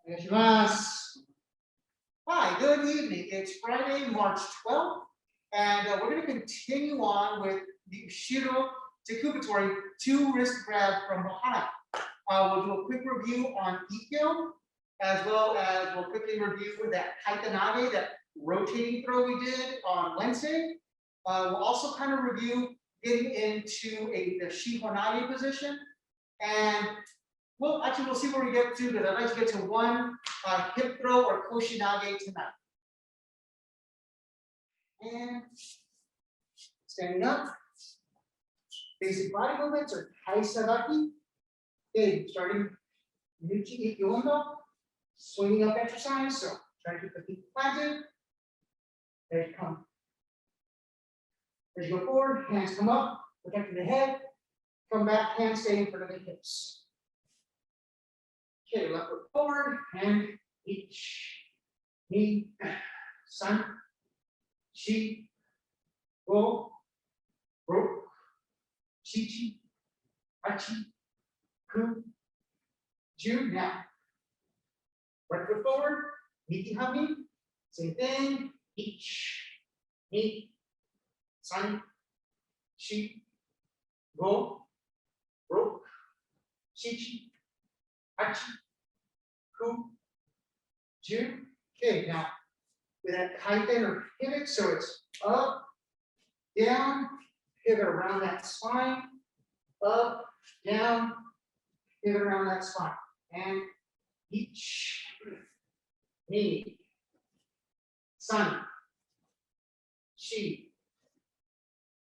Onegaishimasu. Hi, good evening. It's Friday, March 12th, and we're going to continue on with the ushiro tekubitori 2 wrist grab from behind. We'll do a quick review on ikkyo, as well as we'll quickly review that kaitenage, that rotating throw we did on Wednesday. We'll also kind of review getting into the shihonage position, and we'll see where we get to, because I'd like to get to one hip throw or kaishinage tonight. And standing up, basic body movements are sabaki. Okay, starting menuchi ikkyo, swinging up exercise. So try to keep the feet planted. There you come. As you go forward, hands come up, protecting the head. Come back, hands stay in front of the hips. Okay, left foot forward, and each knee, sun, chi, go, ro, chi, hachi, ku, ju. Now, right foot forward, miki hami, same thing, each knee, sun, chi, go, ro, chi, hachi, ku, ju. Okay, now with that kaiten or pivot, so it's up, down, pivot around that spine, up, down, pivot around that spine, and each knee, sun, chi,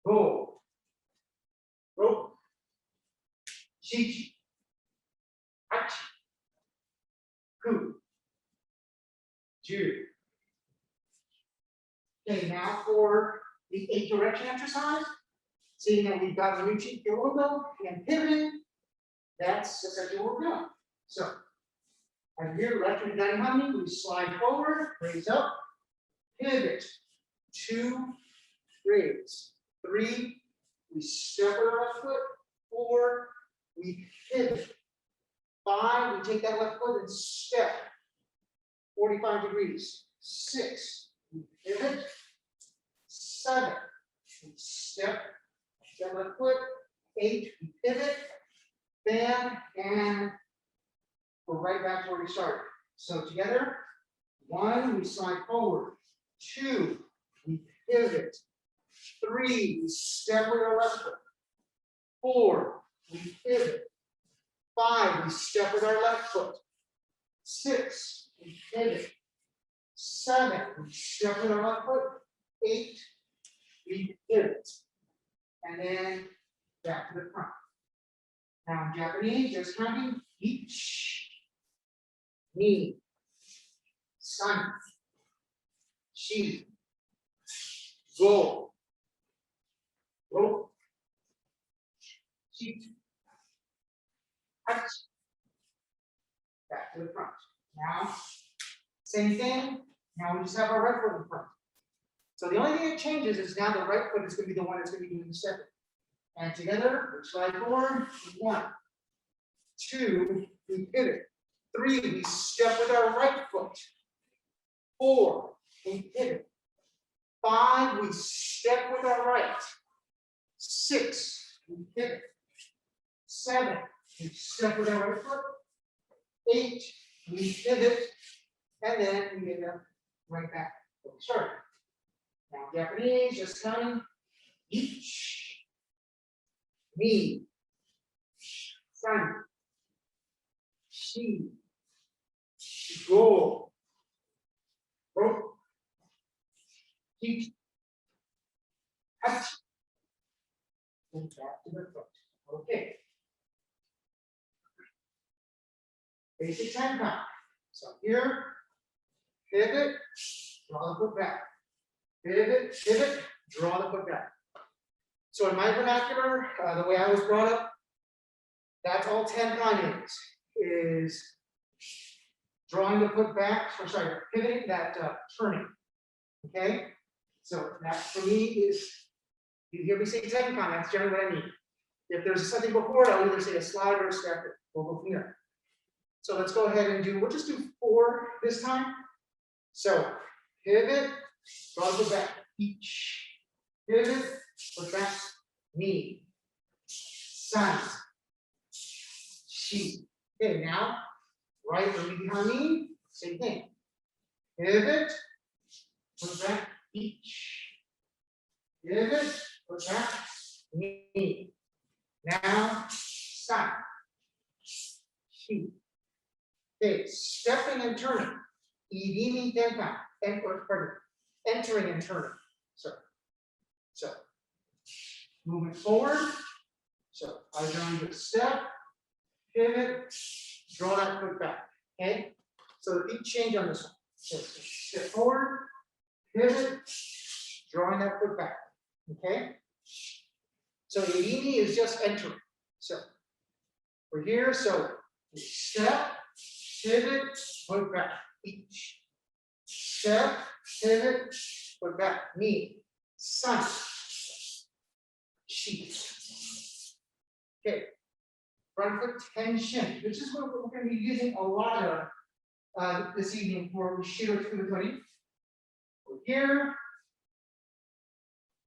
go, ro, chi, hachi, ku, ju. Okay, now for the 8 direction exercise, seeing that we've got menuchi ikkyo and pivoting, that's essentially what we're doing. So, I'm here, left and down hami, we slide forward, raise up, pivot, 2, raise, 3, we step with our left foot, 4, we pivot, 5, we take that left foot and step 45 degrees, 6, we pivot, 7, we step that left foot, 8, we pivot, bam, and we're right back to where we started. So together, 1, we slide forward, 2, we pivot, 3, we step with our left foot, 4, we pivot, 5, we step with our left foot, 6, we pivot, 7, we step with our left foot, 8, we pivot, and then back to the front. Now in Japanese, just counting each knee, sun, chi, go, ro, chi, hachi. Back to the front. Now, same thing. Now we just have our right foot in front. So the only thing that changes is now the right foot is going to be the one that's going to be doing the stepping. And together, we slide forward. 1, 2, we pivot. 3, we step with our right foot. 4, we pivot. 5, we step with our right. 6, we pivot. 7, we step with our right foot. 8, we pivot. And then we end up right back where we started. Now, Japanese, just counting each knee, sun, chi, go, ro, chi, hachi. And back to the front. Okay. Basic tenkan. So here, pivot, draw the foot back. Pivot, pivot, draw the foot back. So in my vernacular, the way I was brought up, that's all tenkan is drawing the foot back, or sorry, pivoting, that turning. Okay? So that for me is, you hear me say tenkan, that's generally what I mean. If there's something before it, I'll either say a slide or a step. We'll go from here. So let's go ahead and we'll just do 4 this time. So pivot, draw the back, each. Pivot, put back, knee. San. Shi. Okay, now, right or behind me, same thing. Pivot, put back, each. Pivot, put back, knee. Now, san. Shi. Okay, stepping and turning. Irimi tenkan. Entering and turning. So, moving forward. So, I join the step, pivot, draw that foot back. Okay? So, the feet change on this one. So, step forward, pivot, drawing that foot back. Okay? So, irimi is just entering. So, we're here. So, step, pivot, foot back, each. Step, pivot, foot back, knee, san, shi. Okay, front foot tension. This is what we're going to be using a lot of this evening for ushiro tekubitori. We're here.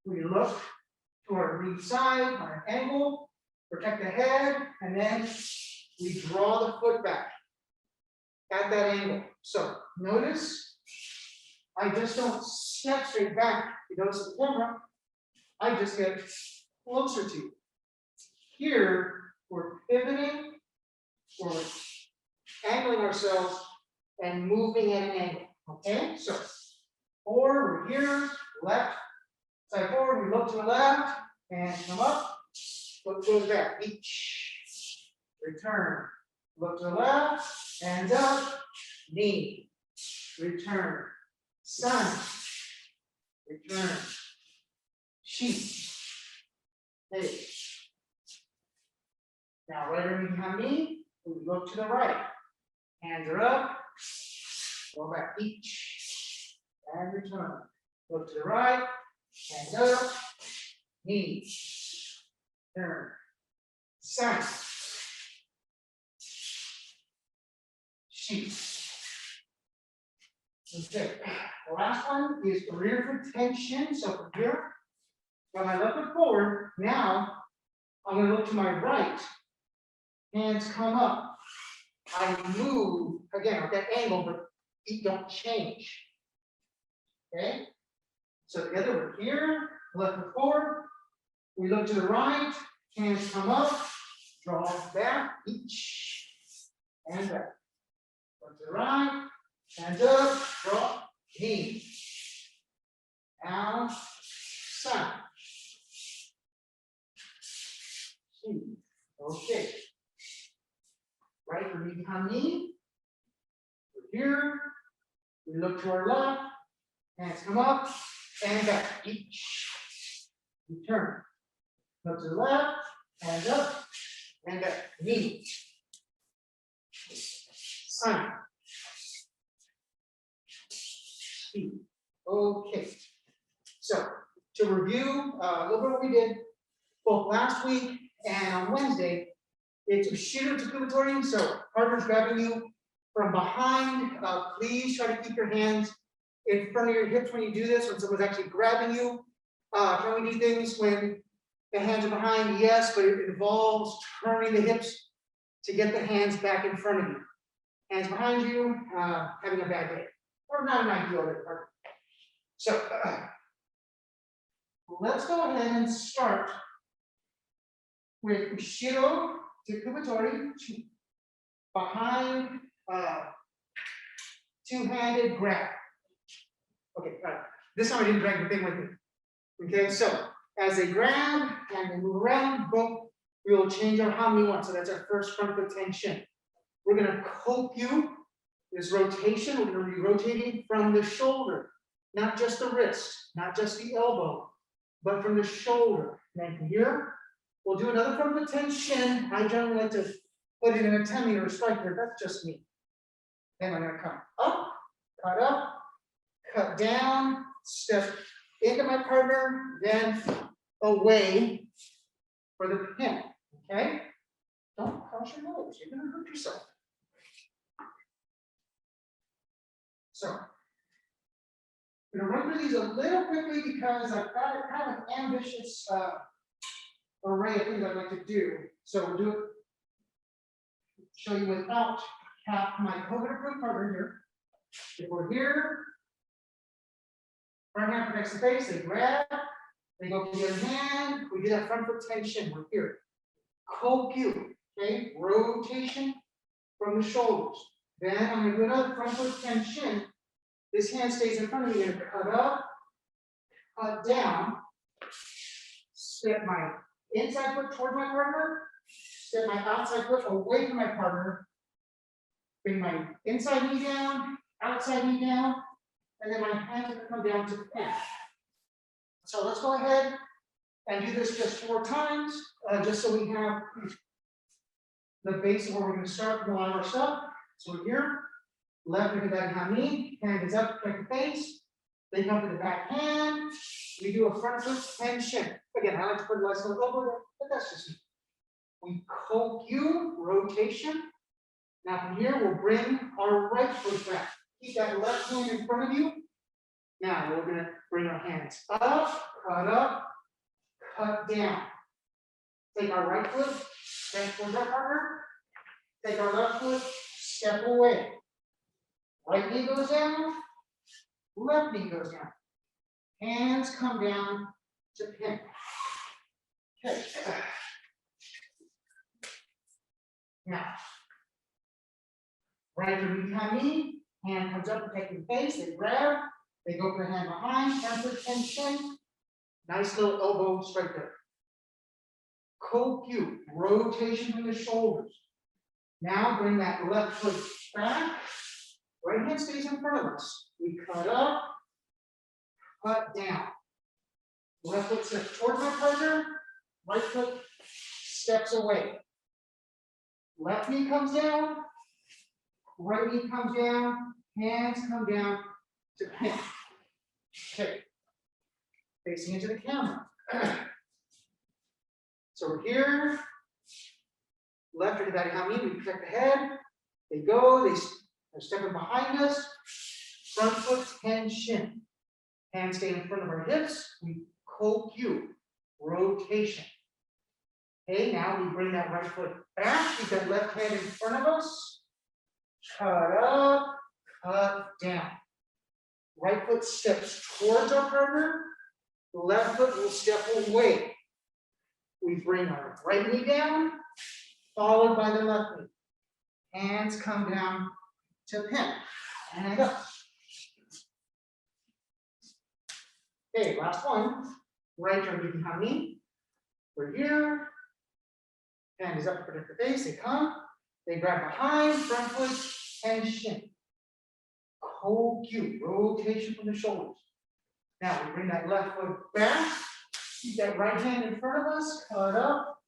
We look to our knee side on an angle, protect the head, and then we draw the foot back at that angle. So notice, I just don't step straight back. You notice the camera, I just get closer to you. Here, we're pivoting, we're angling ourselves and moving at an angle. Okay, so forward, we're here, left, side forward, we look to the left, and come up, foot goes back, each, return, look to the left, hands up, knee, return, san, return, shi, hey. Now, right over behind me, we look to the right. Hands are up, go back, each, and return. Look to the right, hands up, knee, turn, san, shi. Okay, the last one is rear foot tension. So from here, got my left foot forward. Now, I'm going to look to my right. Hands come up. I move again at that angle, but feet don't change. Okay? So together we're here, left foot forward. We look to the right, hands come up, draw back, each, and back. Look to the right, hands up, draw, knee. Down, san. Okay. Right, we're behind knee. We're here. We look to our left. Hands come up and back. Each. We turn. Look to the left. Hands up and back. Knee. San. Okay. So to review a little bit what we did both last week and on Wednesday. It's ushiro tekubitori, so partner's grabbing you from behind. Please try to keep your hands in front of your hips when you do this, when someone's actually grabbing you. Can we do things when the hands are behind? Yes, but it involves turning the hips to get the hands back in front of you. Hands behind you, having a bad day, or not an ideal day. So let's go ahead and start with ushiro tekubitori, behind two-handed grab. Okay, this time I didn't drag the thing with me. Okay, so as they grab and they move around, boom, we will change our how many ones. So that's our first front foot tension. We're gonna kokyu, this rotation. We're gonna be rotating from the shoulder, not just the wrist, not just the elbow, but from the shoulder. And then from here, we'll do another front foot tension. I generally like to put it in a temi or a striker. That's just me. Then I'm gonna come up, cut down, step into my partner, then away for the pin. Okay? Don't cross your nose. You're gonna hurt yourself. So I'm going to run through these a little quickly because I've got a kind of ambitious array of things I'd like to do. So we'll do it, show you without my COVID approved partner here. If we're here, front hand protects the face, they grab, they go to the other hand, we do that front foot tension, we're here. Kokyu, okay, rotation from the shoulders. Then I'm going to do another front foot tension. This hand stays in front of me, I'm going to cut up, cut down, step my inside foot toward my partner, step my outside foot away from my partner, bring my inside knee down, outside knee down, and then my hands are going to come down to the pin. So let's go ahead and do this just 4 times, just so we have the base of where we're going to start from a lot of our stuff. So we're here, left hand knee, hand is up, protect the face. They come to the back hand. We do a front foot tension. Again, I like to put less of a elbow there, but that's just me. We kokyu, rotation. Now from here, we'll bring our right foot back. Keep that left hand in front of you. Now we're going to bring our hands up, cut down. Take our right foot, step towards our partner. Take our left foot, step away. Right knee goes down, left knee goes down. Hands come down to pin. Okay. Now, right knee, hand comes up, protecting the face, they grab, they go for the hand behind, front foot tension. Nice little elbow straight there. Kokyu, rotation from the shoulders. Now bring that left foot back. Right hand stays in front of us. We cut up, cut down. Left foot steps towards my partner. Right foot steps away. Left knee comes down. Right knee comes down. Hands come down to pin. Okay. Facing into the camera. So we're here. Left or that how we protect the head. They go, they're stepping behind us. Front foot tension. Hands stay in front of our hips. We kokyu, rotation. Okay, now we bring that right foot back. Keep that left hand in front of us. Cut up, cut down. Right foot steps towards our partner. The left foot will step away. We bring our right knee down, followed by the left knee. Hands come down to pin. And up. Okay, last one. Right arm behind me. We're here. Hand is up to protect the face. They come. They grab behind, front foot, tension. Kokyu, rotation from the shoulders. Now we bring that left foot back. Keep that right hand in front of us. Cut up,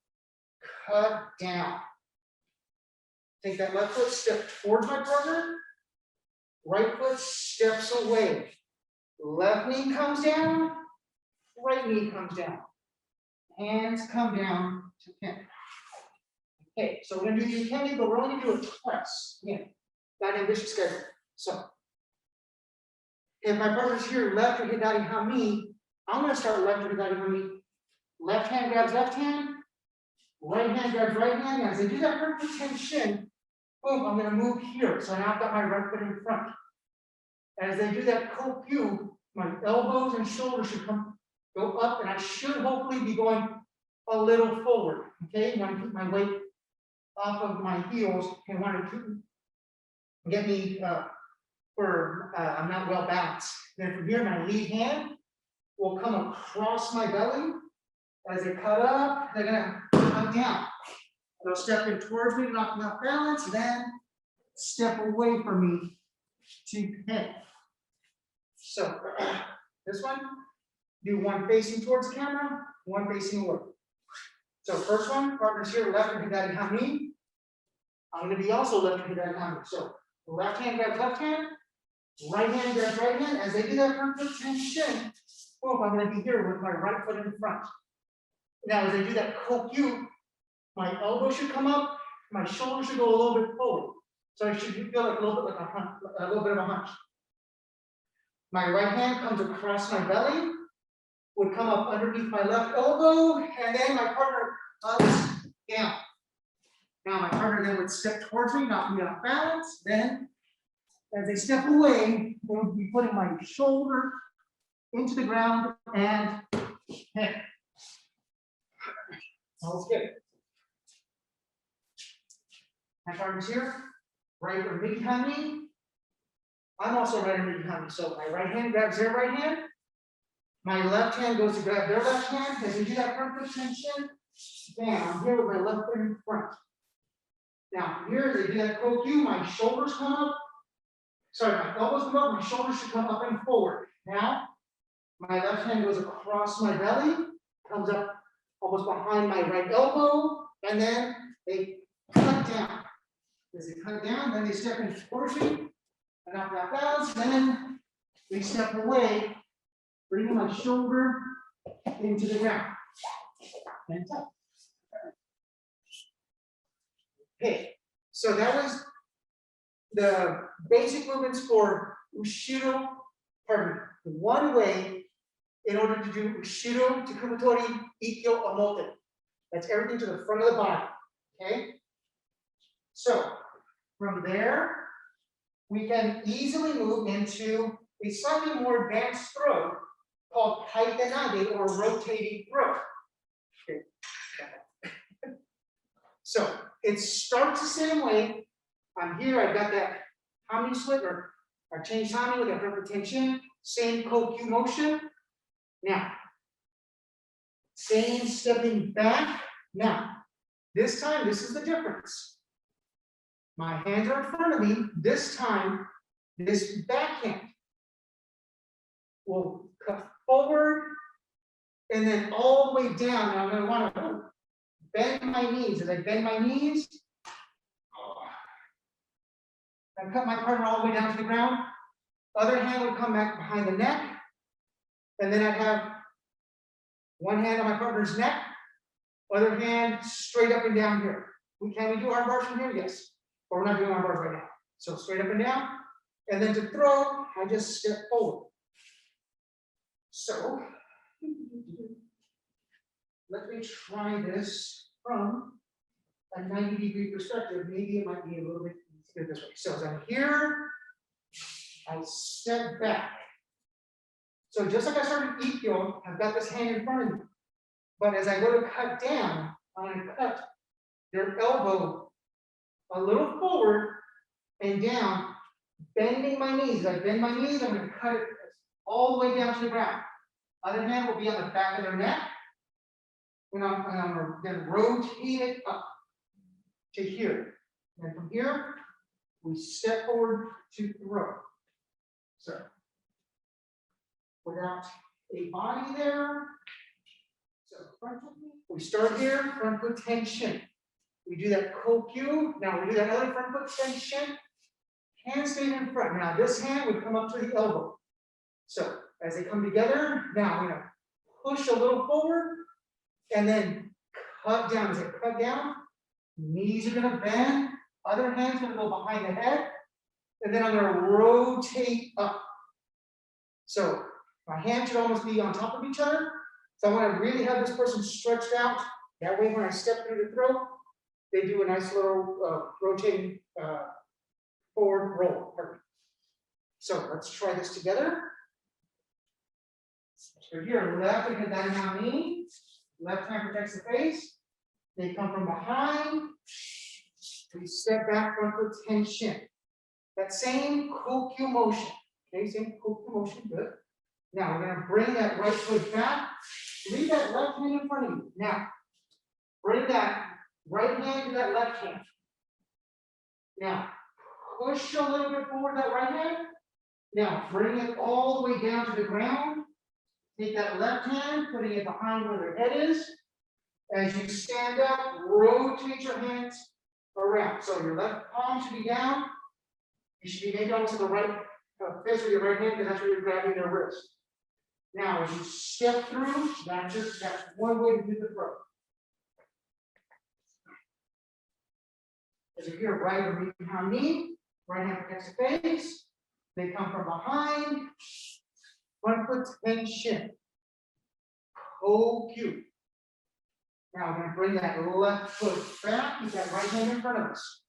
cut down. Take that left foot, step towards my partner. Right foot steps away. Left knee comes down. Right knee comes down. Hands come down to pin. Okay, so we're going to do the ukemi, but we're only going to do it twice. Again, that ambitious schedule. So, if my partner's here, left or hidari hami, I'm going to start left or hidari hami. Left hand grabs left hand. Right hand grabs right hand. As they do that front foot tension, boom, I'm going to move here. So now I've got my right foot in front. As they do that kokyu, my elbows and shoulders should go up, and I should hopefully be going a little forward. Okay, want to keep my weight off of my heels and want to get me I'm not well balanced. Then from here, my lead hand will come across my belly. As they cut up, they're gonna come down. They'll step in towards me, knock me off balance, then step away from me to pin. So this one, do one facing towards the camera, one facing away. So first one, partners here, left and hidari hami. I'm going to be also left and hidari hami. So left hand grabs left hand, right hand grabs right hand. As they do that front foot tension, boom, I'm going to be here with my right foot in front. Now as they do that kokyu, my elbow should come up, my shoulder should go a little bit forward. So I should feel like a little bit like a hunch, a little bit of a hunch. My right hand comes across my belly, would come up underneath my left elbow, and then my partner ups down. Now my partner then would step towards me, knock me off balance. Then, as they step away, they would be putting my shoulder into the ground and head. Sounds good. My partner's here, right or mid behind me. I'm also right or mid behind me. So my right hand grabs their right hand. My left hand goes to grab their left hand. As we do that front foot tension, down here with my left foot in front. Now here, as I do that kokyu, my shoulders come up. Sorry, my elbows come up, my shoulders should come up and forward. Now, my left hand goes across my belly, comes up almost behind my right elbow, and then they cut down. As they cut down, then they step into torsion, and knock that balance, then they step away, bringing my shoulder into the ground. And touch. Okay, so that was the basic movements for ushiro, pardon me, the one way in order to do ushiro, tekubitori, ikkyo, omote. That's everything to the front of the body, okay? So, from there, we can easily move into a slightly more advanced throw called kaitenage, or rotating throw. Okay. So, it starts the same way. I'm here, I've got that hami split, or I changed hami with that front tension, same kokyu motion. Now, same stepping back. Now, this time, this is the difference. My hands are in front of me. This time, this backhand will cut forward and then all the way down. Now, I'm going to want to bend my knees. As I bend my knees, I cut my partner all the way down to the ground. Other hand would come back behind the neck. And then I'd have one hand on my partner's neck, other hand straight up and down here. Can we do arm bars from here? Yes. But we're not doing arm bars right now. So straight up and down. And then to throw, I just step forward. So let me try this from a 90-degree perspective. Maybe it might be a little bit easier this way. So as I'm here, I step back. So just like I started ikkyo, I've got this hand in front of me. But as I go to cut down, I'm going to cut their elbow a little forward and down, bending my knees. As I bend my knees, I'm going to cut it all the way down to the ground. Other hand will be on the back of their neck. And I'm going to then rotate it up to here. And from here, we step forward to throw. So, without a body there. So, we start here, front foot tension. We do that kokyu. Now we do that other front foot tension. Hand staying in front. Now this hand would come up to the elbow. So as they come together, now I'm going to push a little forward and then cut down. As I cut down, knees are going to bend. Other hand's going to go behind the head. And then I'm going to rotate up. So my hands should almost be on top of each other. So I want to really have this person stretched out. That way when I step through the throat, they do a nice little rotating forward roll. Perfect. So let's try this together. So here, left hand down on knee. Left hand protects the face. They come from behind. We step back, front foot tension. That same kokyu motion. Okay, same kokyu motion, good. Now we're going to bring that right foot back. Leave that left hand in front of you. Now, bring that right hand to that left hand. Now, push a little bit forward that right hand. Now, bring it all the way down to the ground. Take that left hand, putting it behind where their head is. As you stand up, rotate your hands around. So your left palm should be down. You should be maybe almost to the right fist with your right hand, because that's where you're grabbing their wrist. Now, as you step through, that's one way to do the throw. As you hear right or behind knee, right hand protects the face. They come from behind. Front foot tension. Ikkyo. Now we're gonna bring that left foot back, keep that right hand in front of us.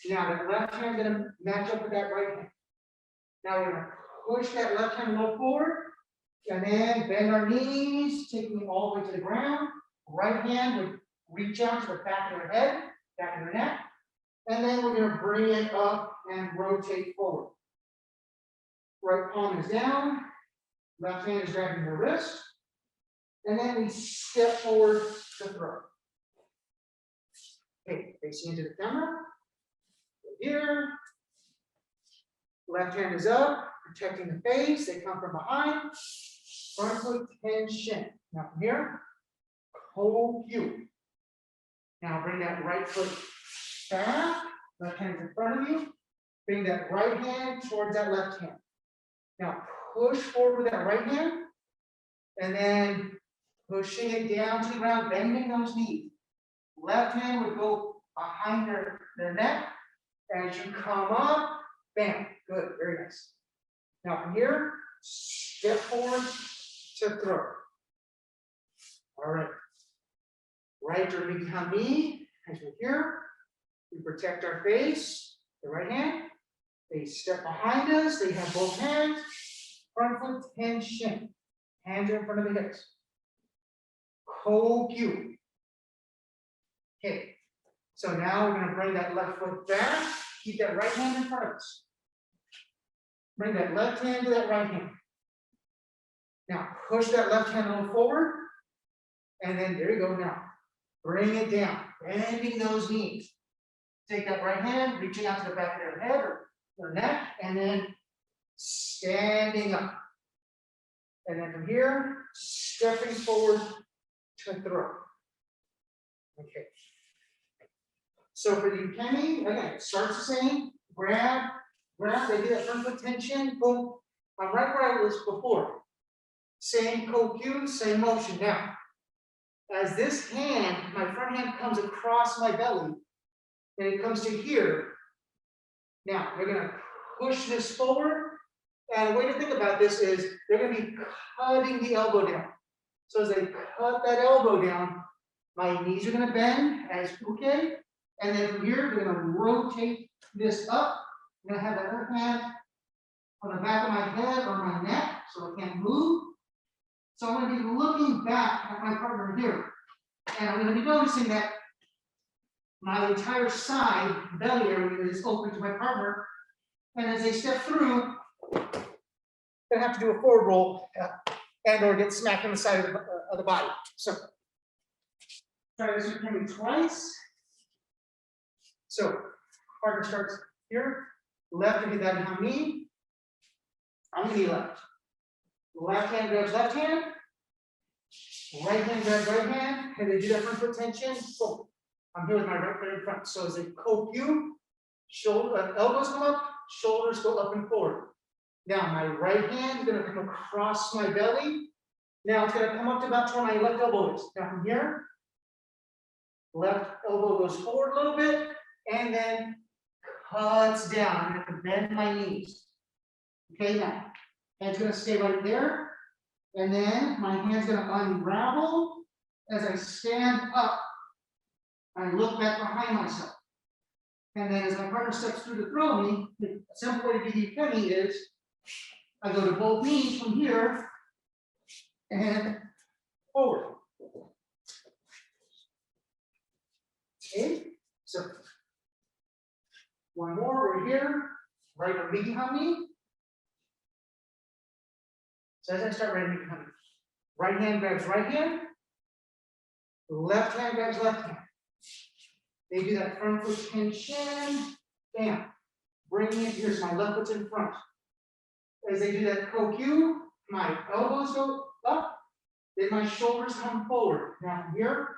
Now that left hand is gonna match up with that right hand. Now we're gonna push that left hand a little forward, and then bend our knees, taking it all the way to the ground. Right hand would reach out to the back of your head, back of your neck, and then we're gonna bring it up and rotate forward. Right palm is down, left hand is grabbing the wrist, and then we step forward to throw. Okay, facing into the camera. Here. Left hand is up, protecting the face. They come from behind. Front foot tension. Now from here, ikkyo. Now bring that right foot back. Left hand is in front of you. Bring that right hand towards that left hand. Now push forward with that right hand, and then pushing it down to the ground, bending those knees. Left hand would go behind their neck. As you come up, bam, good, very nice. Now from here, step forward to throw. All right. Right or behind me, as we're here, we protect our face, the right hand. They step behind us, they have both hands, front foot tension. Hands are in front of the hips. Ikkyo. Okay, so now we're going to bring that left foot back, keep that right hand in front of us. Bring that left hand to that right hand. Now push that left hand a little forward, and then there you go now. Bring it down, bending those knees. Take that right hand, reaching out to the back of their head or their neck, and then standing up. And then from here, stepping forward to throw. Okay. So for the ukemi, again, it starts the same. Grab, they do that front foot tension, boom. I'm right where I was before. Same ikkyo, same motion. Now, as this hand, my front hand comes across my belly, and it comes to here. Now, they're gonna push this forward. And the way to think about this is they're going to be cutting the elbow down. So as they cut that elbow down, my knees are going to bend as uke. And then from here, they're going to rotate this up. I'm going to have the other hand on the back of my head or my neck so I can't move. So I'm going to be looking back at my partner here. And I'm going to be noticing that my entire side belly area is open to my partner. And as they step through, they have to do a forward roll and or get smacked on the side of the body. So try this with me twice. So partner starts here, left and get that behind me. I'm gonna be left. Left hand grabs left hand, right hand grabs right hand, and they do that front foot tension. Boom. I'm here with my right foot in front. So as they ikkyo, shoulder, elbows come up, shoulders go up and forward. Now my right hand is going to come across my belly. Now it's going to come up to about where my left elbow is. Now from here, left elbow goes forward a little bit and then cuts down. I'm going to have to bend my knees. Okay, now hand's going to stay right there. And then my hand's going to unravel as I stand up. I look back behind myself. And then as my partner steps through to throw me, the simple way to do the ukemi is I go to both knees from here and forward. Okay, so one more, we're here, right or behind me. So as I start right behind me, right hand grabs right hand, left hand grabs left hand. They do that front foot tension, bam. Bringing it, here's my left foot's in front. As they do that ikkyo, my elbows go up, then my shoulders come forward. Now here,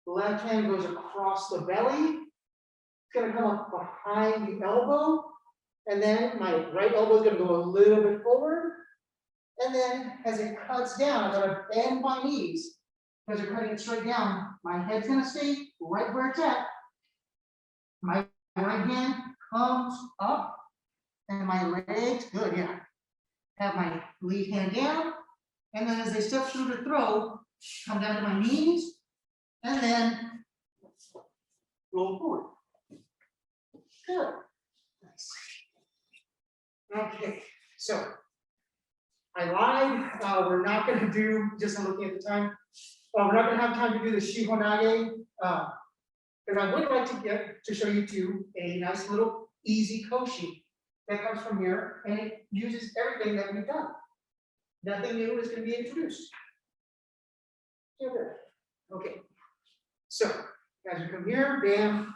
the left hand goes across the belly. It's gonna come up behind the elbow, and then my right elbow is gonna go a little bit forward. And then as it cuts down, I'm gonna bend my knees. Because you're cutting it straight down, my head's gonna stay right where it's at. My right hand comes up, and my legs, good, yeah. have my lead hand down, and then as they step through the throw, come down to my knees, and then roll forward. Good. Nice. Okay, so I lied. We're not going to do, just looking at the time, we're not going to have time to do the shihonage, because I would like to get to show you two a nice little easy koshi that comes from here, and it uses everything that we've done. Nothing new is going to be introduced. Okay, so as you come here, bam.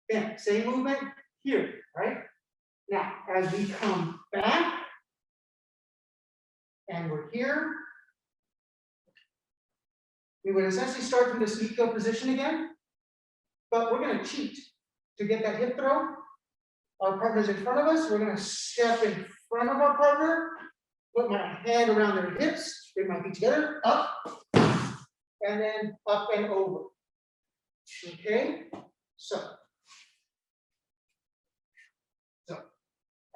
Bam, same movement here, right? Now, as we come back, and we're here, we would essentially start from this ikkyo position again, but we're going to cheat to get that hip throw. Our partner's in front of us. We're going to step in front of our partner, put my hand around their hips, bring my feet together, up, and then up and over. Okay, so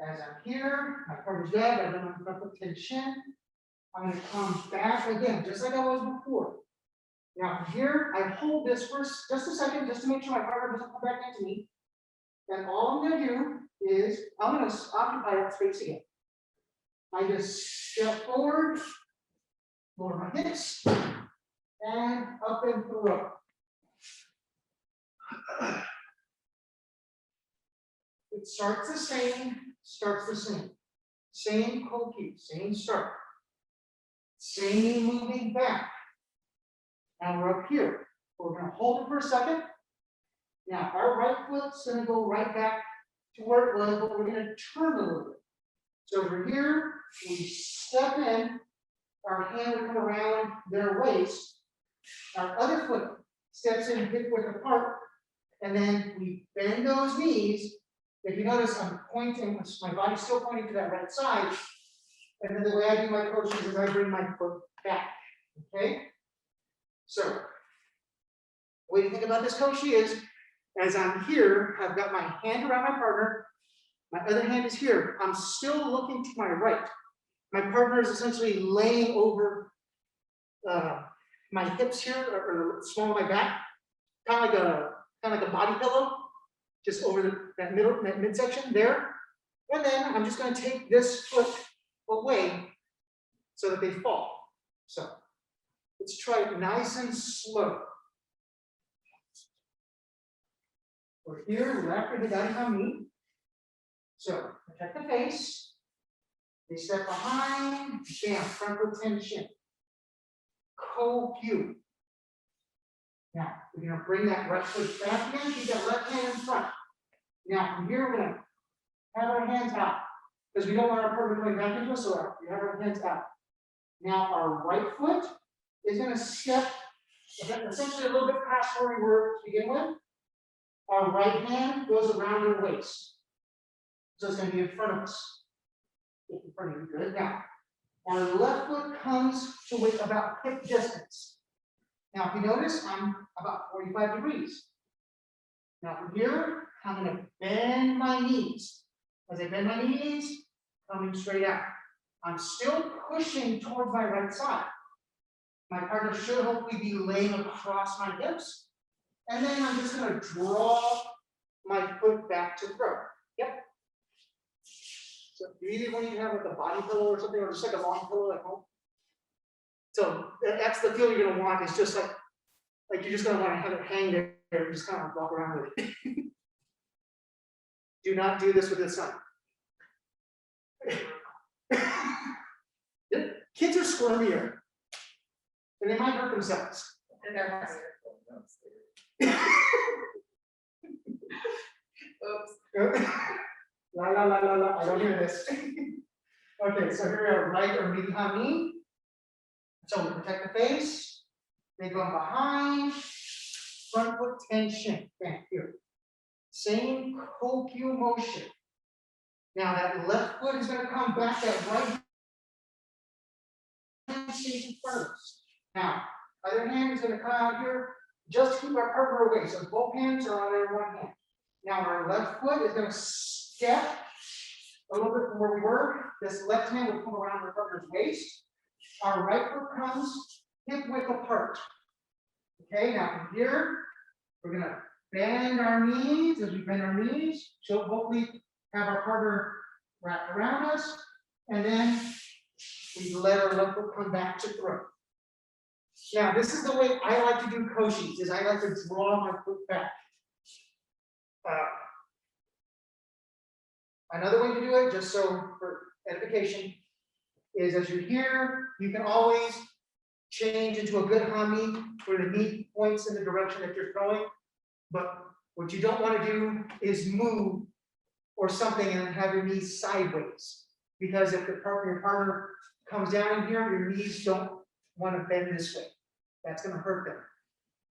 as I'm here, my partner's dead, I've done my front foot tenchin. I'm going to come back again, just like I was before. Now from here, I hold this for just a second, just to make sure my partner doesn't come back into me. Then all I'm going to do is, I'm going to occupy that space again. I just step forward, lower my hips, and up and throw. It starts the same, Same koki, same start. Same moving back. Now we're up here. We're going to hold it for a second. Now our right foot's going to go right back to where it was, but we're going to turn a little bit. So over here, we step in, our hand will come around their waist, our other foot steps in hip width apart, and then we bend those knees. If you notice, I'm pointing, my body's still pointing to that right side, and then the way I do my coaching is I bring my foot back, okay? So, the way to think about this koshi is, as I'm here, I've got my hand around my partner, my other hand is here. I'm still looking to my right. My partner is essentially laying over my hips here, or small of my back, kind of like a body pillow, just over that midsection there. And then I'm just going to take this foot away so that they fall. So let's try it nice and slow. We're here, left with the irimi. So protect the face. They step behind, bam, front foot tension. Kokyu. Now we're going to bring that right foot back again, keep that left hand in front. Now from here we're going to have our hands out, because we don't want our partner going back into us, so we have our hands out. Now our right foot is going to step essentially a little bit past where we were to begin with. Our right hand goes around your waist. So it's going to be in front of us. In front of you, good. Now, our left foot comes to width about hip distance. Now, if you notice, I'm about 45 degrees. Now, from here, I'm going to bend my knees. As I bend my knees, coming straight out. I'm still pushing towards my right side. My partner should hopefully be laying across my hips. And then I'm just going to draw my foot back to throw. Yep. So do either one of you have like a body pillow or something, or just like a long pillow at home? So that's the feel you're going to want. It's just like you're just going to want to have it hang there and just kind of walk around with it. Do not do this with the sun. Kids are squirmier, and they might hurt themselves. And they're happier. Oops. La la la la la. I don't hear this. Okay, so here we are, right or behind me. So we protect the face. They go behind. Front foot tension. Back here. Same kokyu motion. Now that left foot is going to come back. That right hand stays in front of us. Now, other hand is going to come out here. Just keep our partner away. So both hands are on their one hand. Now our left foot is going to step a little bit from where we were. This left hand will come around our partner's waist. Our right foot comes hip width apart. Okay, now from here, we're gonna bend our knees. As we bend our knees, so hopefully have our partner wrapped around us, and then we let our left foot come back to throw. Now, this is the way I like to do koshis, is I like to draw my foot back. Another way to do it, just so for edification, is as you're here, you can always change into a good hami where the knee points in the direction that you're throwing. But what you don't want to do is move or something and have your knees sideways. Because if your partner comes down in here, your knees don't want to bend this way. That's going to hurt them.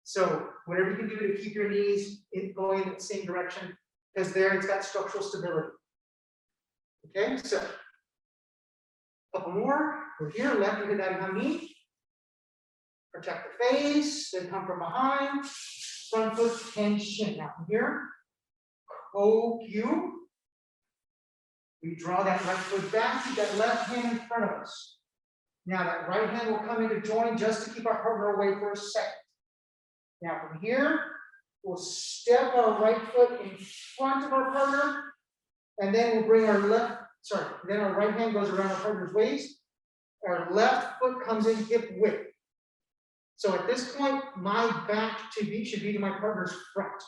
So whatever you can do to keep your knees going in the same direction, because there it's got structural stability. Okay, so a couple more. We're here, left ikkyo hami. Protect the face, then come from behind. Front foot tenchin. Now from here, ikkyo. We draw that right foot back, keep that left hand in front of us. Now that right hand will come into join just to keep our partner away for a second. Now from here, we'll step our right foot in front of our partner, and then we'll bring our then our right hand goes around our partner's waist. Our left foot comes in hip width. So at this point, my back should be to my partner's front.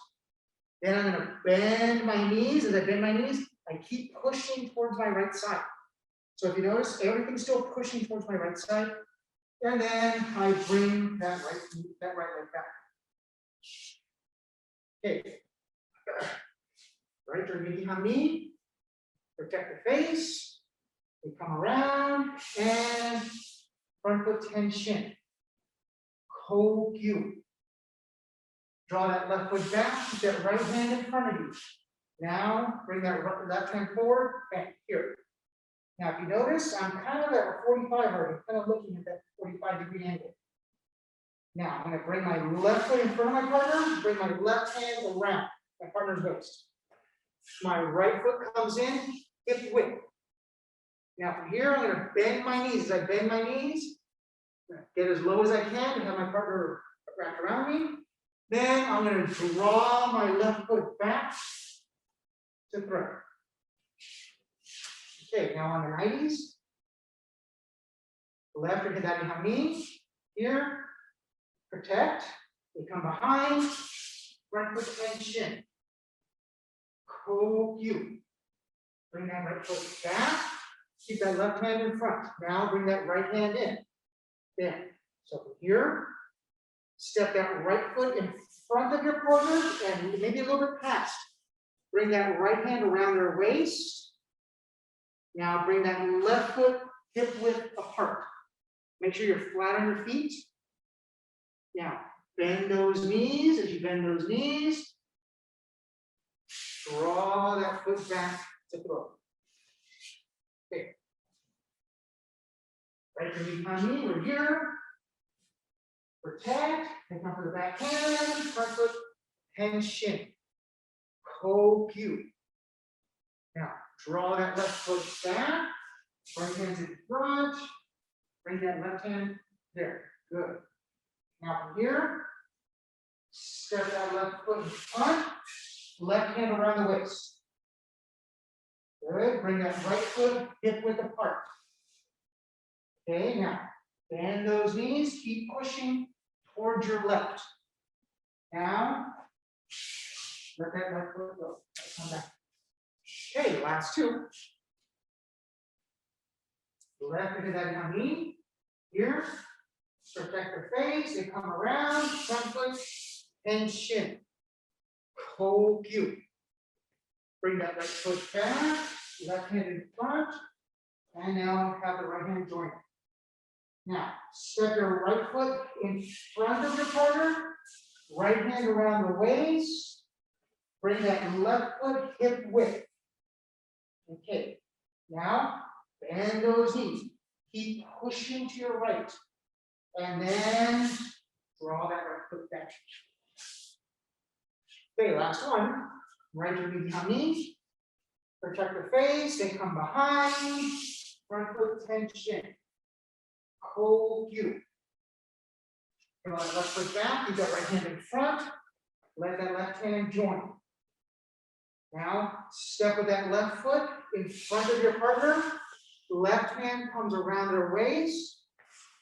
Then I'm going to bend my knees. As I bend my knees, I keep pushing towards my right side. So if you notice, everything's still pushing towards my right side. And then I bring that right leg back. Okay. Right irimi hami. Protect the face. We come around and front foot tenchin. Ikkyo. Draw that left foot back, keep that right hand in front of you. Now, bring that left hand forward, back here. Now, if you notice, I'm kind of at a 45 already, kind of looking at that 45-degree angle. Now, I'm going to bring my left foot in front of my partner, bring my left hand around my partner's waist. My right foot comes in, hip width. Now, from here, I'm going to bend my knees. As I bend my knees, get as low as I can to have my partner wrapped around me. Then I'm going to draw my left foot back to throw. Okay, now on the 90s. Left ikkyo hami. Here, protect. We come behind. Front foot tenchin. Ikkyo. Bring that right foot back. Keep that left hand in front. Now bring that right hand in. Then, so from here, step that right foot in front of your partner and maybe a little bit past. Bring that right hand around their waist. Now bring that left foot hip width apart. Make sure you're flat on your feet. Now, bend those knees. As you bend those knees, draw that foot back to throw. Okay. Right irimi hami, we're here. Protect, and come for the back hand, front foot, tenchin. Ikkyo. Now, draw that left foot back, right hand in front, bring that left hand there. Good. Now from here, step that left foot in front, left hand around the waist. Good. Bring that right foot hip width apart. Okay, now bend those knees, keep pushing towards your left. Now, let that left foot go. Come back. Okay, last two. Left ikkyo hami. Here, protect the face. They come around, front foot, tenchin. Ikkyo. Bring that right foot back, left hand in front, and now have the right hand join. Now, step your right foot in front of your partner, right hand around the waist, bring that left foot hip width. Okay, now bend those knees, keep pushing to your right, and then draw that right foot back. Okay, last one, right irimi hami. Protect the face, they come behind, front foot tension. Ikkyo. Come on, left foot back, you got right hand in front, let that left hand join. Now, step with that left foot in front of your partner, left hand comes around their waist,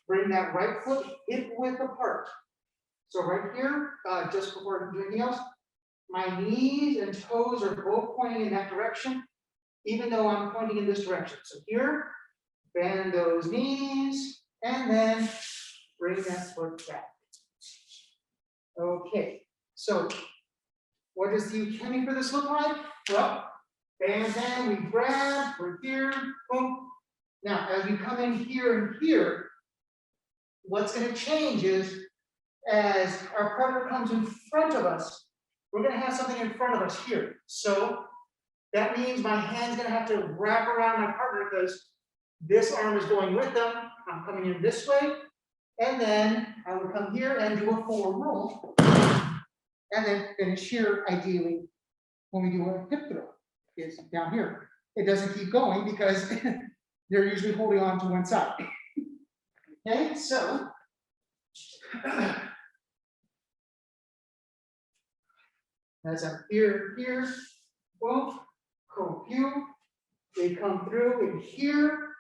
bring that right foot hip width apart. So right here, just before I do anything else, my knees and toes are both pointing in that direction, even though I'm pointing in this direction. So here, bend those knees, and then bring that foot back. Okay, so what does the ukemi for this look like? Well, band down, we grab, we're here, boom. Now, as we come in here and here, what's going to change is, as our partner comes in front of us, we're going to have something in front of us here. So that means my hand's going to have to wrap around my partner because this arm is going with them. I'm coming in this way. And then I would come here and do a forward roll. And then finish here, ideally, when we do a hip throw, is down here. It doesn't keep going because they're usually holding on to one side. Okay, so as I'm here, boom, ikkyo, they come through in here.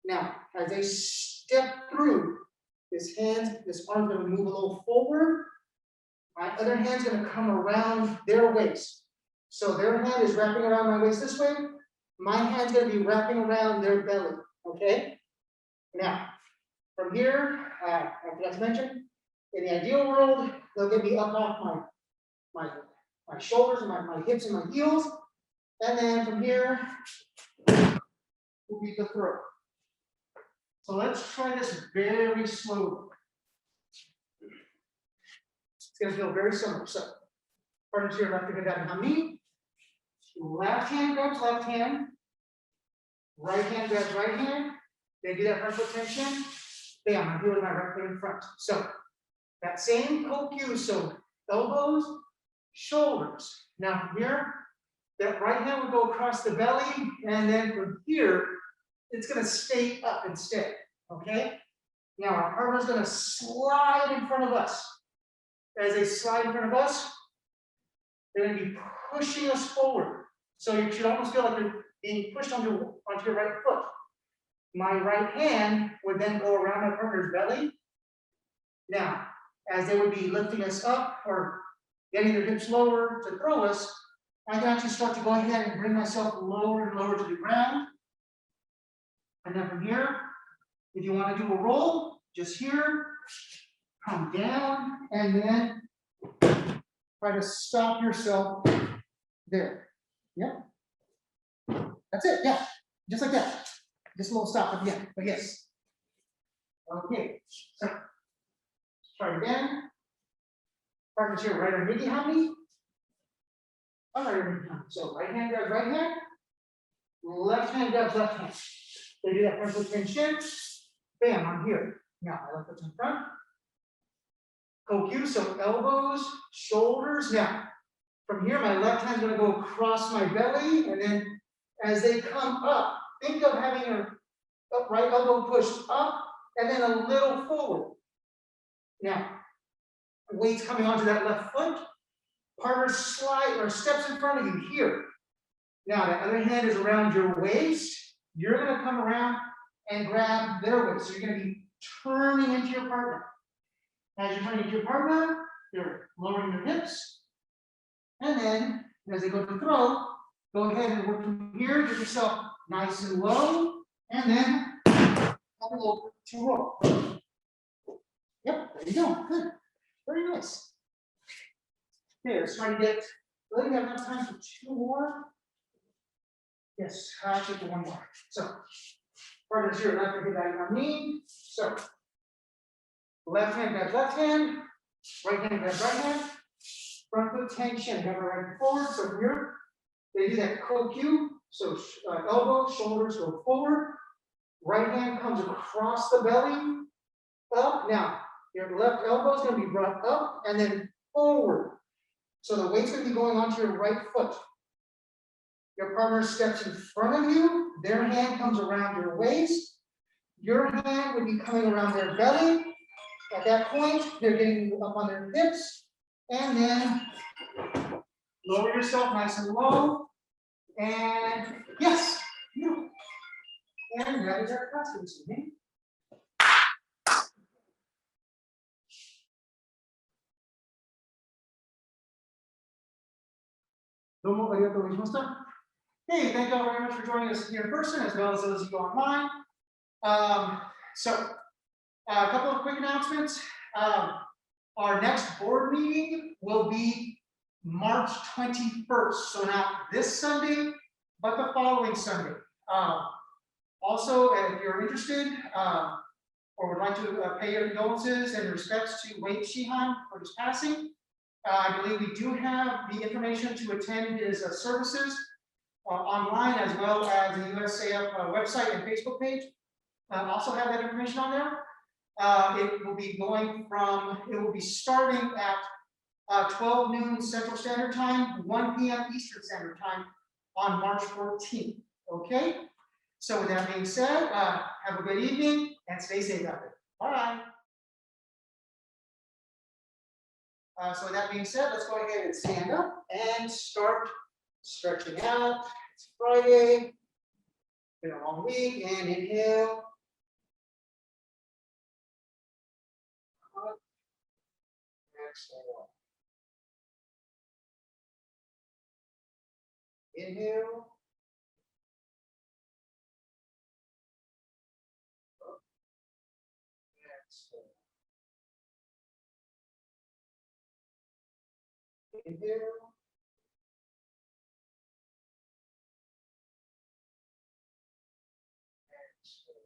Now, as they step through, this arm's going to move a little forward. My other hand's going to come around their waist. So their hand is wrapping around my waist this way. My hand's going to be wrapping around their belly. Okay? Now, from here, I forgot to mention, in the ideal world, they'll get me up off my shoulders and my hips and my heels. And then from here, will be the throw. So let's try this very slowly. It's going to feel very similar. So, partners here, left hand down behind me. Left hand grabs left hand. Right hand grabs right hand. Then do that front foot tension. Bam, I'm here with my right foot in front. So, that same ikkyo, so elbows, shoulders. Now from here, that right hand will go across the belly, and then from here, it's going to stay up instead. Okay? Now our partner's going to slide in front of us. As they slide in front of us, they're going to be pushing us forward. So you should almost feel like you're being pushed onto your right foot. My right hand would then go around my partner's belly. Now, as they would be lifting us up or getting their hips lower to throw us, I can actually start to go ahead and bring myself lower and lower to the ground. And then from here, if you want to do a roll, just here, come down, and then try to stop yourself there. Yep. That's it, yeah. Just like that. Just a little stop at the end, but yes. Okay, so try it again. Partners here, right underneath behind me. All right, so right hand grabs right hand. Left hand grabs left hand. They do that front foot tension. Bam, I'm here. Now, my left foot's in front. Ikkyo, so elbows, shoulders. Now, from here, my left hand's going to go across my belly, and then as they come up, think of having your right elbow pushed up, and then a little forward. Now, weight's coming onto that left foot. Partner slide or steps in front of you here. Now, the other hand is around your waist. You're going to come around and grab their waist. So you're going to be turning into your partner. As you're turning into your partner, you're lowering your hips. And then, as they go to throw, go ahead and work from here. Get yourself nice and low. And then, up and over to roll. Yep, there you go. Good. Very nice. Okay, let's try to get, we have enough time for two more. Yes, I'll take one more. So, partners here, left hand back on me. So, left hand grabs left hand, right hand grabs right hand, front foot tension, never right forward. So here, they do that ikkyo. So elbows, shoulders go forward. Right hand comes across the belly, up. Now, your left elbow is going to be brought up and then forward. So the weight's going to be going onto your right foot. Your partner steps in front of you, their hand comes around your waist, your hand would be coming around their belly. At that point, they're getting up on their hips, and then lower yourself nice and low. And yes, beautiful. And that is our class for this evening. どうもありがとうございました。Hey, thank you all very much for joining us here in person as well as those of you online. A couple of quick announcements. Our next board meeting will be March 21st. So not this Sunday, but the following Sunday. Also, if you're interested or would like to pay your condolences and respects to Wei Shihan for his passing, I believe we do have the information to attend his services online as well as the USAF website and Facebook page. Also have that information on there. It will be starting at 12 noon Central Standard Time, 1 p.m. Eastern Standard Time on March 14th. Okay? So with that being said, have a good evening and stay safe out there. Bye. So with that being said, let's go ahead and stand up and start stretching out. It's Friday, been a long week, and inhale. Exhale. Inhale. Exhale. Inhale. Exhale.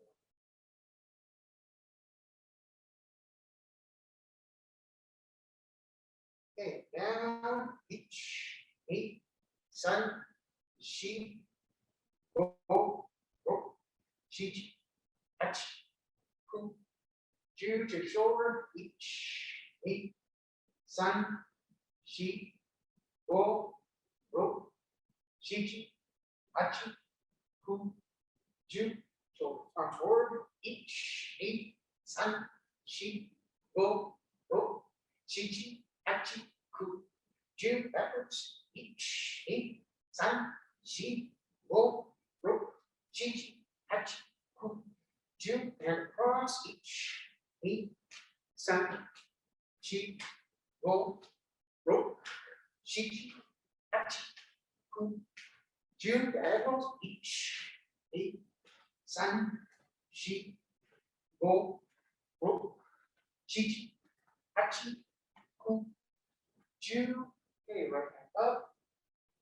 Okay, down, each, eight, sun, she, go, go, chi, hach, ku, ju to shoulder, each, eight, sun, she, go, ro, chi, hach, ku, ju, shoulder, arm forward, each, eight, sun, she, go, ro, chi, hachi, ku, ju, backwards, each, eight, san, shi, go, ro, chi, hachi, ku, ju, and across, each, eight, san, shi, go, ro, chi, hachi, ku, ju, diagonals, each, eight, san, shi, go, ro, chi, hachi, ku, ju. Okay, right hand up.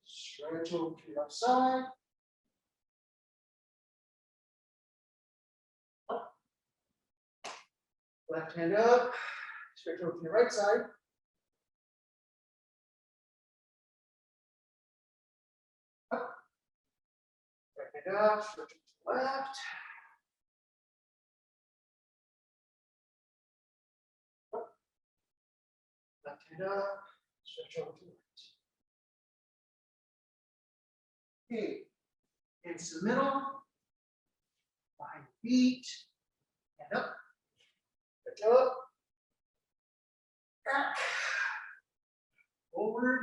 Stretch over to the left side. Up. Left hand up. Stretch over to the right side. Up. Right hand up. Stretch over to the left. Up. Left hand up. Stretch over to the right. Okay, into the middle, behind the feet, and up, back, forward,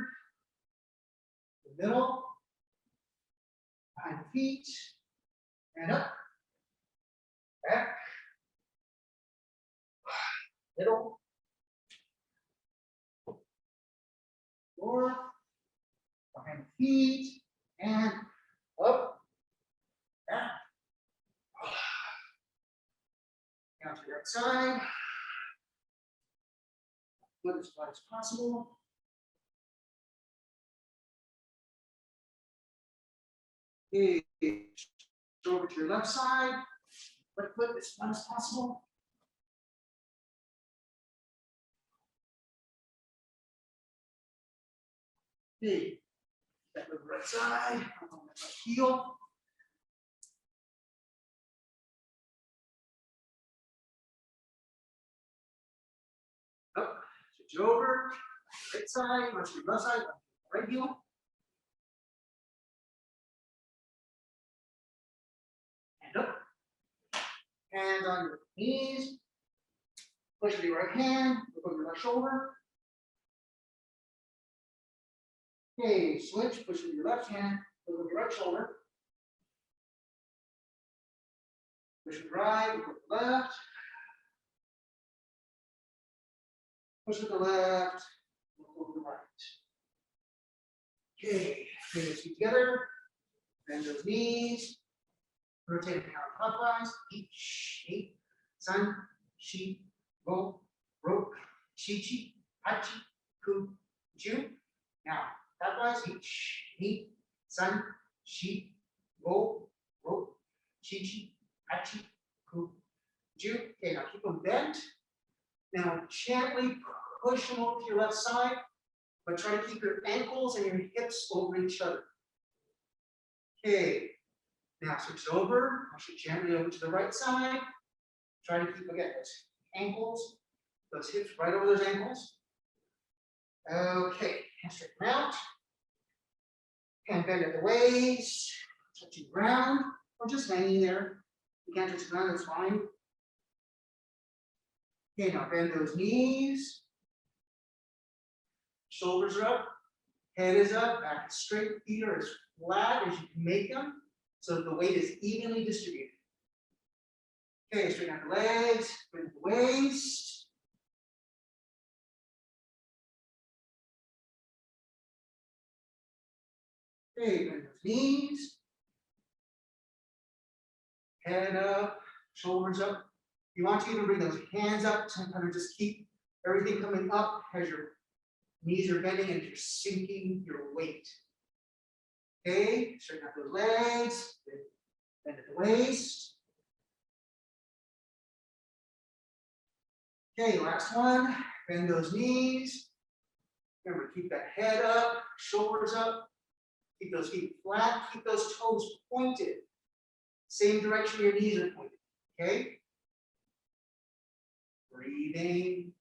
the middle, behind the feet, and up, back, middle, forward, behind the feet, and up, back. Down to the right side. Foot as wide as possible. Okay, over to your left side. Left foot as wide as possible. Okay, back to the right side. On the left heel. Up, switch over, right side, once your left side, right heel. Hands on your knees. Push with your right hand, look over your left shoulder. Okay, switch, push with your left hand, look over your right shoulder. Push with the right, look with the left. Push with the left, look over the right. Okay, bring those feet together. Bend those knees. Rotate counterclockwise. Each, san, shi, go, ro, chi, hachi, ku, ju. Now, clockwise. Each, san, shi, go, ro, chi, hachi, ku, ju. Okay, now keep them bent. Now, gently push them over to your left side, but try to keep your ankles and your hips over each other. Okay, now switch it over, push it gently over to the right side. Try to keep, again, those ankles, those hips right over those ankles. Okay, and straighten out. And bend at the waist, touching ground, or just hanging there. If you can't touch the ground, that's fine. Okay, now bend those knees. Shoulders are up, head is up, back is straight, feet are as flat as you can make them, so that the weight is evenly distributed. Okay, straighten out the legs, bend the waist. Okay, bend those knees. Head up, shoulders up. You want to even bring those hands up to kind of just keep everything coming up as your knees are bending and you're sinking your weight. Okay, straighten out those legs, bend at the waist. Okay, last one, bend those knees. Remember, keep that head up, shoulders up, keep those feet flat, keep those toes pointed. Same direction your knees are pointed, okay? Breathing.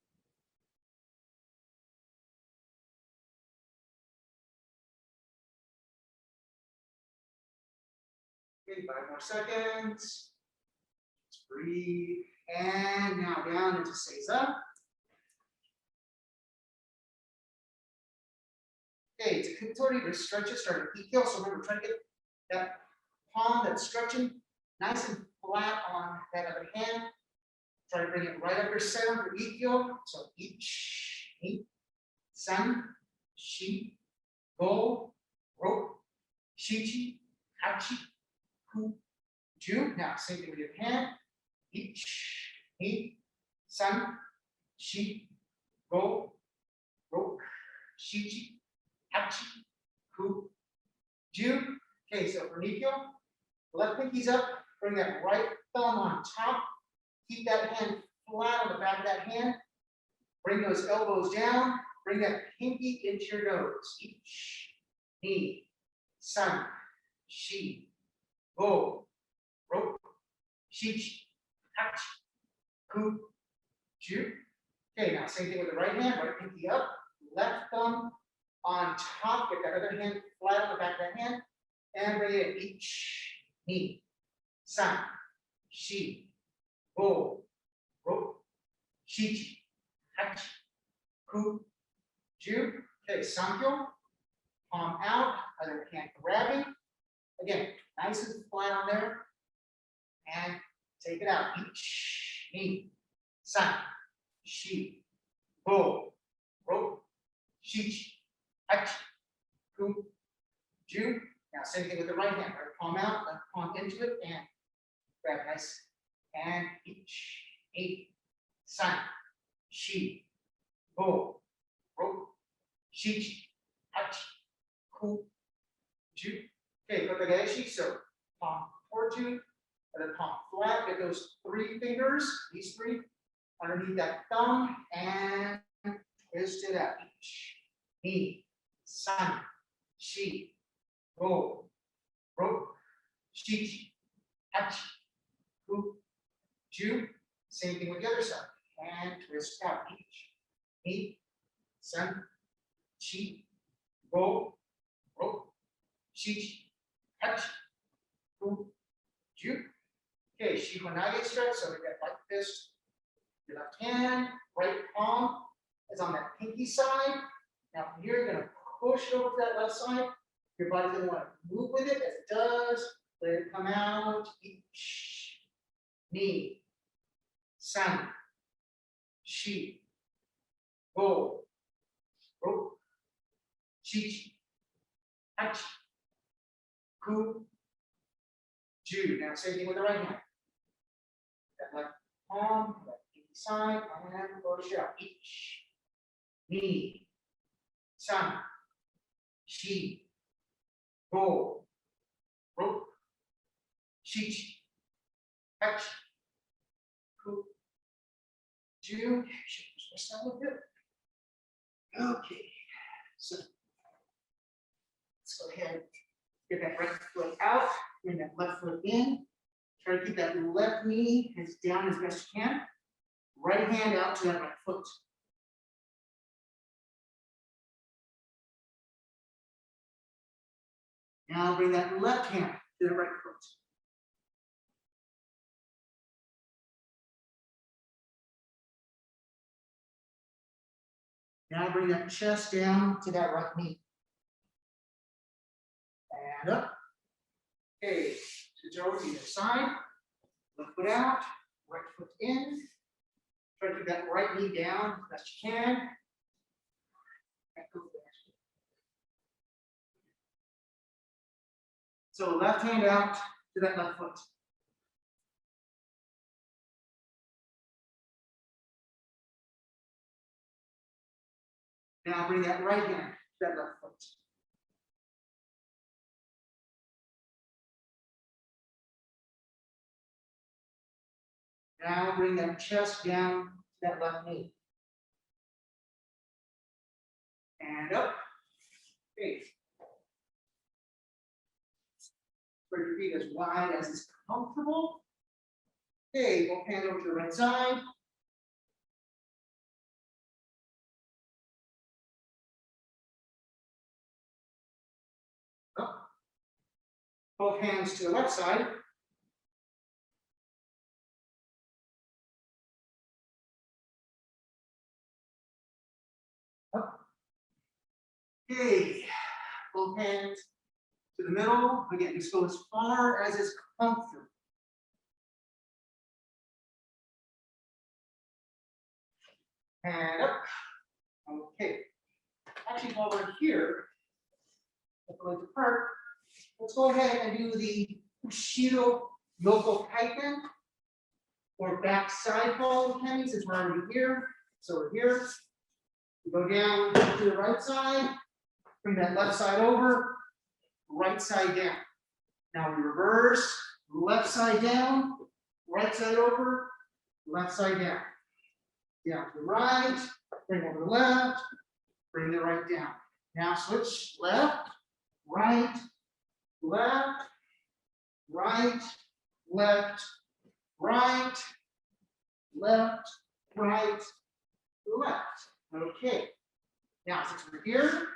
Okay, 5 more seconds. Just breathe. And now down into seiza. Okay, tekubitori to stretch it, start at ikkyo. So remember, try to get that palm that's stretching nice and flat on that other hand. Try to bring it right up your center for ikkyo. So each, san, shi, go, ro, shichi, hachi, ku, ju. Now, same thing with your hand. Each, san, shi, go, ro, shichi, hachi, ku, ju. Okay, so for ikkyo, left pinky's up, bring that right thumb on top. Keep that hand flat on the back of that hand. Bring those elbows down. Bring that pinky into your nose. Each, ni, san, shi, go, ro, shichi, hachi, ku, ju. Okay, now same thing with the right hand. Right pinky up, left thumb on top. Get that other hand flat on the back of that hand. And bring it in. Each, ni, san, shi, go, ro, shichi, hachi, ku, ju. Okay, sankyo, palm out, other hand grabbing. Again, nice and flat on there. And take it out. Each, ni, san, shi, go, ro, shichi, hachi, ku, ju. Now, same thing with the right hand. Right palm out, left palm into it, and grab nice. And each, san, shi, go, ro, shichi, hachi, ku, ju. Okay, put the gaeshi, so palm towards you, and then palm flat. Get those 3 fingers, these 3, underneath that thumb, and twist it out. Each, ni, san, shi, go, ro, shichi, hachi, ku, ju. Same thing with the other side. And twist out. Each, ni, san, shi, go, ro, shichi, hachi, ku, ju. Okay, shikonage stretch, so we got right fist, your left hand, right palm is on that pinky side. Now from here, you're gonna push it over to that left side. Your body's gonna wanna move with it as it does. Let it come out, each, ni, san, shi, go, ro, chi, hachi, ku, ju. Now same thing with the right hand. That left palm, left pinky side, and push it out. Each, ni, san, shi, go, ro, chi, hachi, ku, ju. Let's not look good. Okay, so let's go ahead, get that right foot out, bring that left foot in. Try to keep that left knee as down as best you can. Right hand out to that right foot. Now bring that left hand to the right foot. Now bring that chest down to that right knee. And up. Okay, switch over to the other side. Left foot out, right foot in. Try to keep that right knee down as best you can. So left hand out to that left foot. Now bring that right hand to that left foot. Now bring that chest down to that left knee. And up. Okay. Spread your feet as wide as is comfortable. Okay, both hands over to the right side. Up. Both hands to the left side. Up. Okay, both hands to the middle. Again, just go as far as is comfortable. And up. Okay. Actually, while we're here, let's go into part. Let's go ahead and do the ushiro yoko kaiten, or back side fall ukemi, since we're already here. So we're here. We go down to the right side, bring that left side over, right side down. Now we reverse, left side down, right side over, left side down. Down to the right, bring over the left, bring the right down. Now switch left, right, left, right, left, right, left, right, left. Okay. Now since we're here,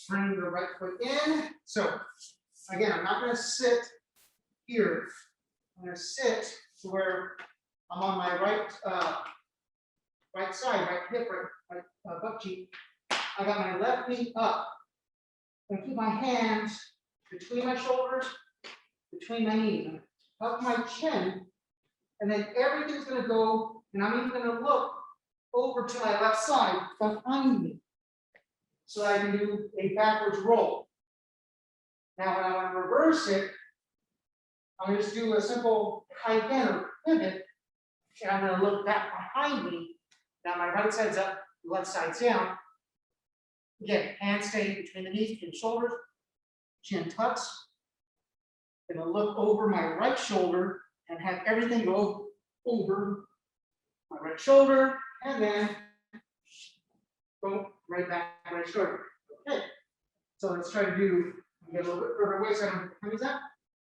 bring the right foot in. So again, I'm not going to sit here. I'm going to sit to where I'm on my right side, right hip, right butt cheek. I got my left knee up. I'm going to keep my hands between my shoulders, between my knees, up my chin, and then everything's going to go, and I'm even going to look over to my left side behind me, so I can do a backwards roll. Now, when I want to reverse it, I'm going to just do a simple kaiten or pivot, and I'm going to look back behind me. Now my right side's up, left side's down. Again, hands stay between the knees, between the shoulders, chin tucks. Gonna look over my right shoulder and have everything go over my right shoulder, and then go right back to right shoulder. Okay. So let's try to do, get a little bit further away so I don't have to that.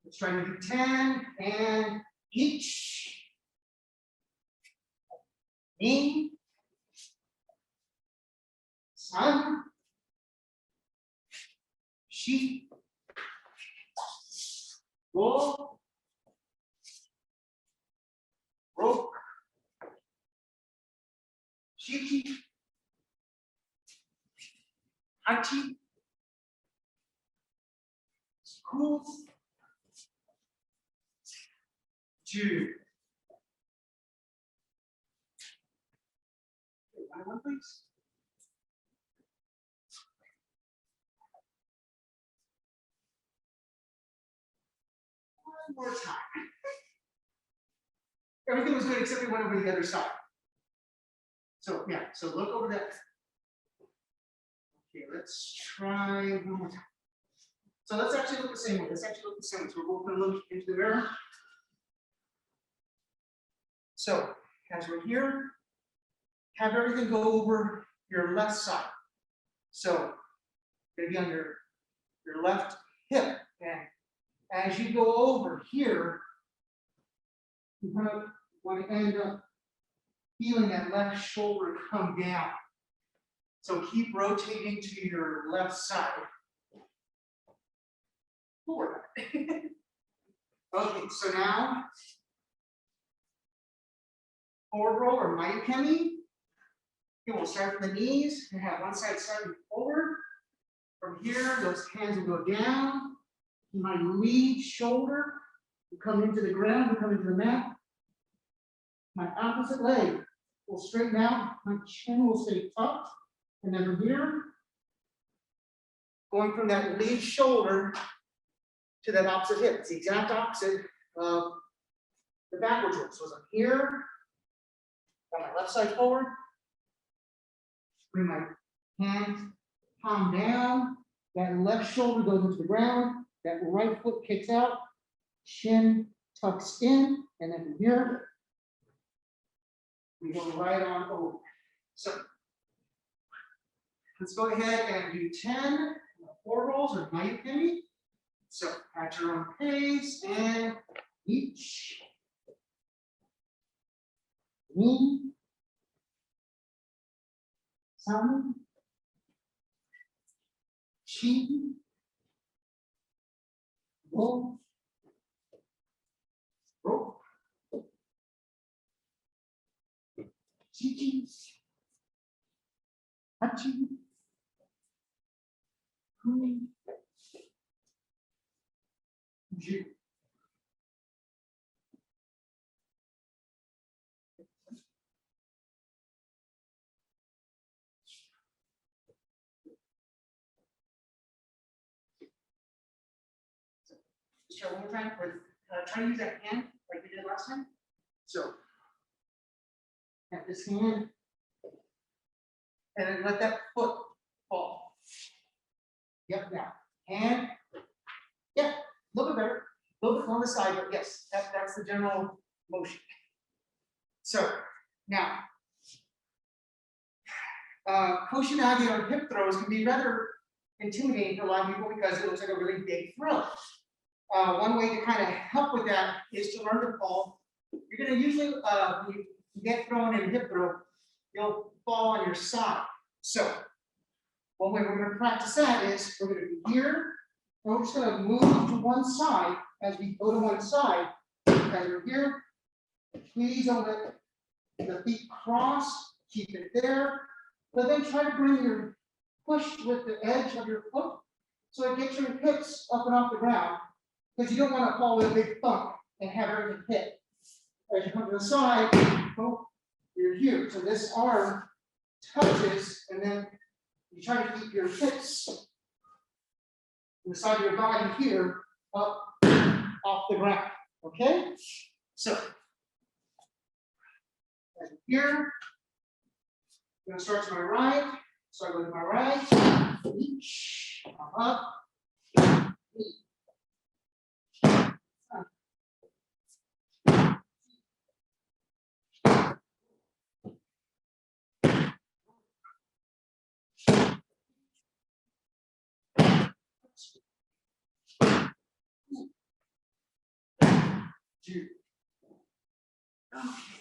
Let's try to do 10 and each. Ni, san, shi, go, Shichi, hachi, cool, 2. One, please. One more time. Everything was good except we went over the other side. So yeah, so look over that. Okay, let's try one more time. So let's actually look the same way. Let's actually look the same way. So we're both going to look into the mirror. So as we're here, have everything go over your left side. So maybe on your left hip. And as you go over here, you kind of want to end up feeling that left shoulder come down. So keep rotating to your left side. Forward. Okay, so now forward roll or ukemi. Okay, we'll start from the knees and have one side starting forward. From here, those hands will go down. My lead shoulder will come into the ground, will come into the mat. My opposite leg will straighten out. My chin will stay up. And then from here, going from that lead shoulder to that opposite hip. It's the exact opposite of the backwards roll. So as I'm here, got my left side forward. Bring my hands, palm down. That left shoulder goes into the ground. That right foot kicks out. Chin tucks in. And then from here, we go right on over. So let's go ahead and do 10 4 rolls or ukemi. So at your own pace and each. Ni. San. Chi. Go. Ro. Chichi. Hachi. Kumi. Ju. Just try one more time with try to use that hand like we did last time. So at this hand, and then let that foot fall. Yep, now hand. Yeah, a little bit better. A little bit on the side, but yes, that's the general motion. So now, kaishinage or hip throws can be rather intimidating for a lot of people because it looks like a really big throw. One way to kind of help with that is to learn to fall. You're going to usually, when you get thrown in a hip throw, you'll fall on your side. So one way we're going to practice that is we're going to be here. And we're just going to move to one side as we go to one side. As we're here, please don't let the feet cross. Keep it there. But then try to bring your push with the edge of your foot so it gets your hips up and off the ground. Because you don't want to fall with a big thump and have everything hit. As you come to the side, oh, you're here. So this arm touches, and then you try to keep your hips on the side of your body here up off the ground. Okay? So as here, I'm going to start to my right. So I go to my right, each, up, each. Two. Okay.